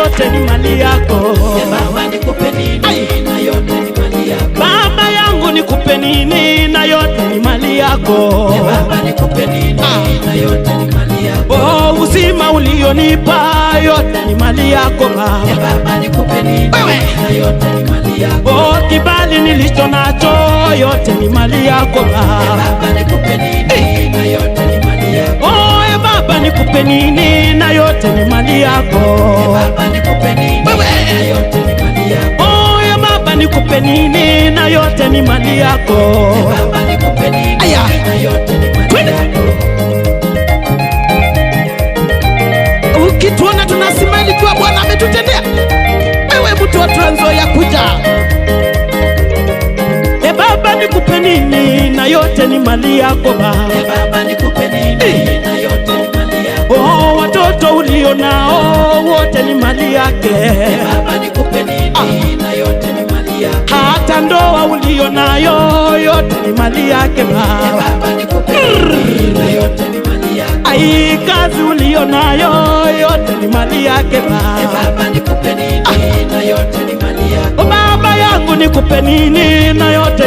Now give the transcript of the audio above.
yote ni mali yako. Baba nikupe nini na yote ni mali yako. Baba yangu nikupe nini na yote ni mali yako. Baba nikupe nini na yote ni mali yako. Oh, uzima ulionipa yote ni mali yako Baba. Baba nikupe nini na yote ni mali yako. Oh, kibali nilicho nacho yote ni mali yako Baba. Baba nikupe nini na yote ni mali yako. Oh, Baba nikupe nini na yote ni mali yako. Baba nikupe nini na yote ni mali yako. Oh, Baba nikupe nini na yote ni mali yako. Baba nikupe nini na yote ni mali yako. Ukituona tunasimama kwa Bwana ametutendea. Wewe mtu wa Trans Nzoia kuja. Baba nikupe nini na yote ni mali yako Baba. Baba nikupe nini na yote ni mali yako. Oh, watoto ulio nao wote ni mali yake. Baba nikupe nini na yote ni mali yako. Hata ndoa ulio nayo yote ni mali yake Baba. Baba nikupe nini na yote ni mali yako. Ai, kazi ulio nayo yote ni mali yake Baba. Baba nikupe nini na yote ni mali yako. Baba yangu nikupe nini na yote